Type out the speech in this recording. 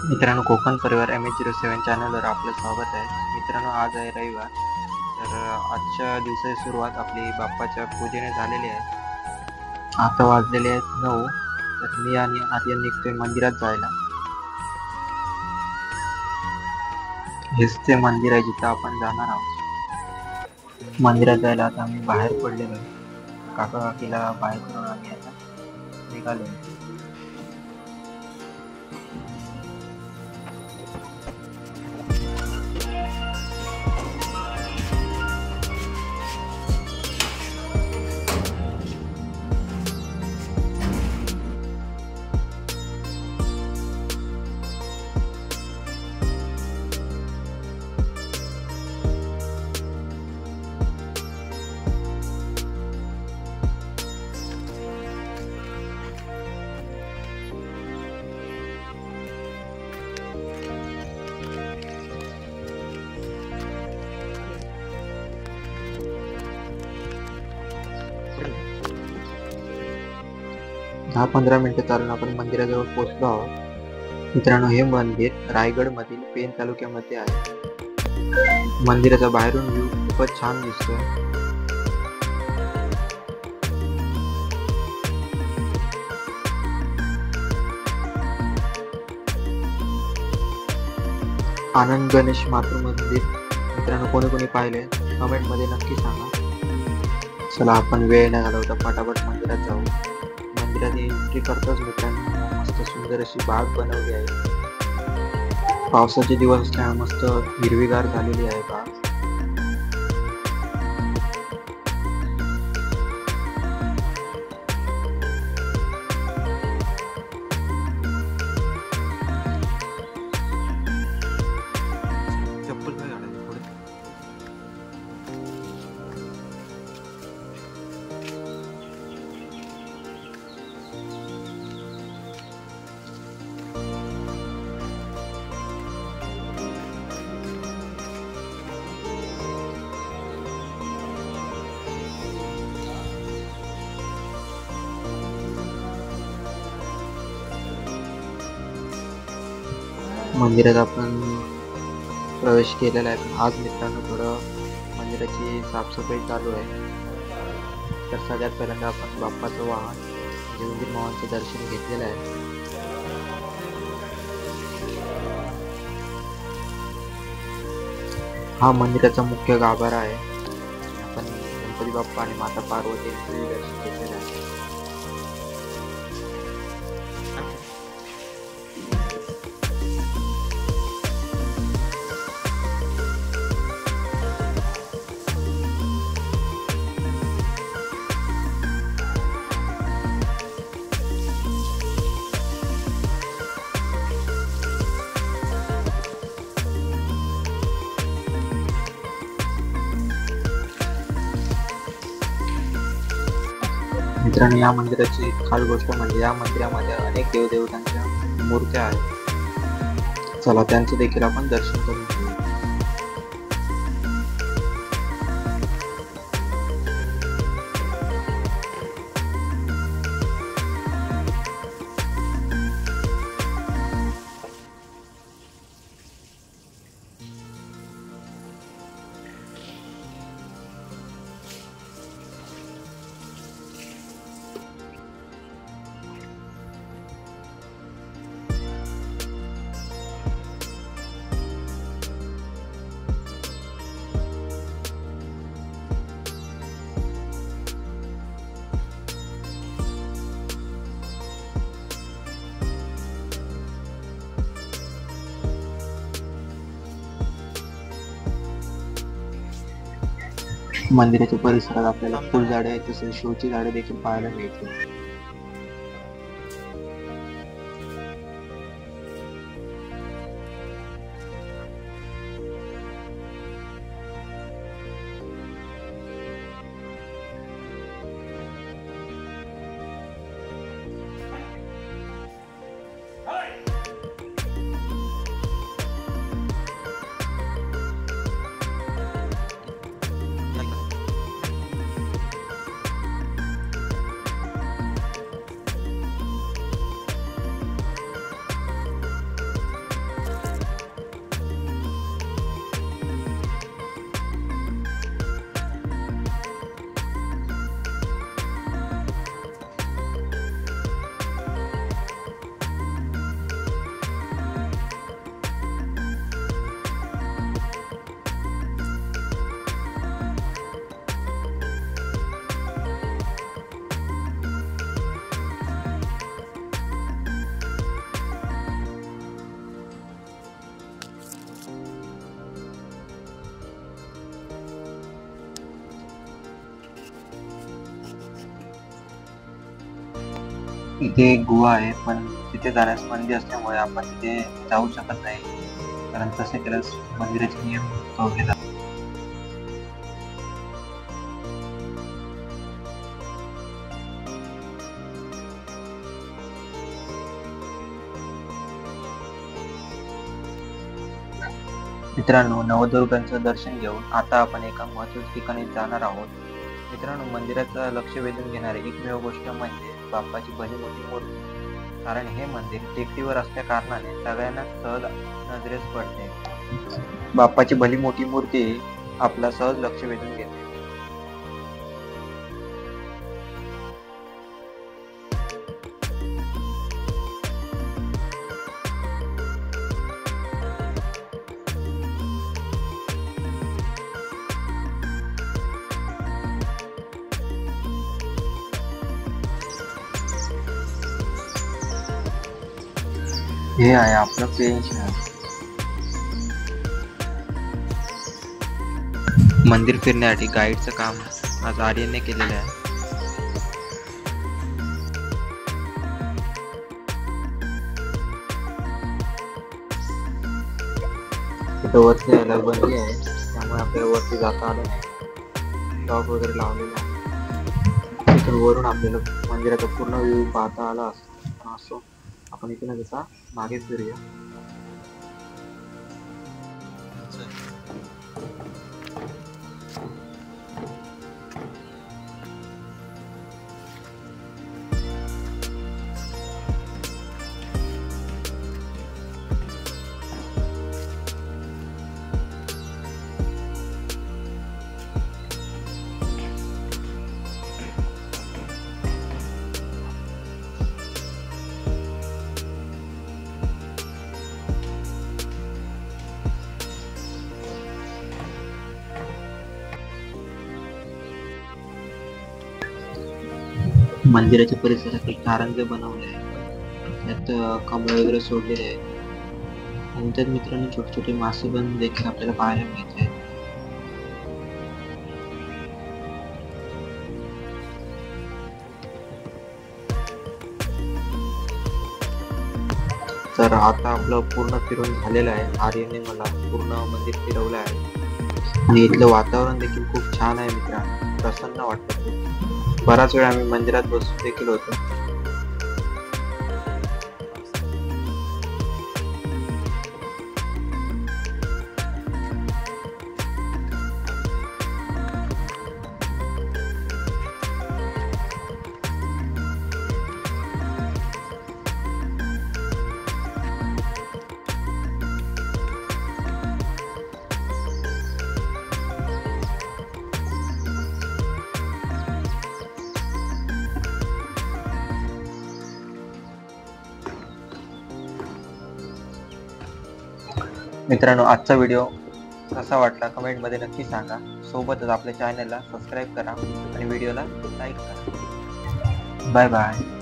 मित्रांनो, कोकण परिवार MH07 चॅनलवर आपलं स्वागत आहे. मित्रांनो, आज आहे रविवार. तर आजच्या दिवसाची सुरुवात आपली बाप्पाच्या पूजेने झालेली आहे. आता वाजलेले आहेत 9. तर मी आणि आर्यन निघतोय मंदिरात जायला. हेच ते मंदिर आहे जिथं आपण जाणार आहोत. मंदिरात जायला आता आम्ही बाहेर पडलेलो आहे. काका काकीला बाहेर करून आम्ही आता निघालो. 10-15 मिनिटं चालून आपण मंदिराजवळ पोहोचलो आहोत. मित्रांनो, हे मंदिर रायगडमधील पेण तालुक्यामध्ये आहे. मंदिराचा बाहेरून व्ह्यू खूपच छान दिसतोय. आनंद गणेश मातृ मंदिर मित्रांनो कोणी पाहिले कमेंट मध्ये नक्की सांगा. चला, आपण वेळ न घालवता फटाफट मंदिरात जाऊ. मंदिरात एंट्री करतोच मित्रांनो मस्त सुंदर अशी बाग बनवली आहे. पावसाचे दिवस असल्यामुळे मस्त हिरवीगार झालेली आहे बाग. चप्पल काय घालायची पुढे. मंदिरात आपण प्रवेश केलेला आहे. आज मित्रांनो थोडं मंदिराची साफसफाई चालू आहे. तर सगळ्यात पहिल्यांदा आपण बाप्पाचं वाहन देवगिरी मोहनचं दर्शन घेतलेलं आहे. हा मंदिराचा मुख्य गाभारा आहे. आपण गणपती बाप्पा आणि माता पार्वती यांचे दर्शन घेतलेलं आहे. मित्रांनो, या मंदिराची खास गोष्ट म्हणजे या मंदिरामध्ये अनेक देवदेवतांच्या मूर्त्या आहेत. चला, त्यांचं देखील आपण दर्शन करून घेऊ. मंदिराच्या परिसरात आपल्याला फुलझाडे तसेच शोची झाडे देखील पाहायला मिळतील. इथे एक गुहा आहे, पण तिथे जाण्यास बंदी असल्यामुळे आपण तिथे जाऊ शकत नाही, कारण तसे केल्यास मंदिराचे नियम तोडले जातात. मित्रांनो, नवदुर्गांचं दर्शन घेऊन आता आपण एका महत्त्वाच्या ठिकाणी जाणार आहोत. मित्रांनो, मंदिराचं लक्ष वेधून घेणारी एकमेव गोष्ट म्हणजे बाप्पाची भली मोठी मूर्ती. कारण हे मंदिर टेकडीवर असल्या कारणाने सगळ्यांना सहज नजरेस पडते. बाप्पाची भली मोठी मूर्ती आपला सहज लक्ष वेधून घेते. हे आहे आपलं पेन शहर. मंदिर फिरण्यासाठी गाईडचं काम आज आर्यनने केलेलं आहे. इथं वरती यायला बंदी आहे, त्यामुळे आपल्याला वरती जाता आलं नाही. लॉक वगैरे लावलेला आहे. इथून वरून आपल्याला मंदिराचा पूर्ण व्ह्यू पाहता आला असो. आपण इथून जसा मागे फिरूया. मंदिराच्या परिसरात एक कारंजे बनवले आहे, त्यात कमळ वगैरे सोडलेले आहेत आणि त्यात मित्रांनो छोटे छोटे मासे पण देखील आपल्याला पाहायला मिळत आहेत. तर आता आपलं पूर्ण फिरून झालेलं आहे. आर्यने मला पूर्ण मंदिर फिरवलं आहे आणि इथलं वातावरण देखील खूप छान आहे मित्रांनो, प्रसन्न वाटतं. बराच वेळ आम्ही मंदिरात बसून देखील होतो. मित्रांनो, आजचा व्हिडिओ कसा वाटला कमेंटमध्ये नक्की सांगा. सोबतच आपल्या चॅनलला सबस्क्राईब करा आणि व्हिडिओला लाईक करा. Bye bye.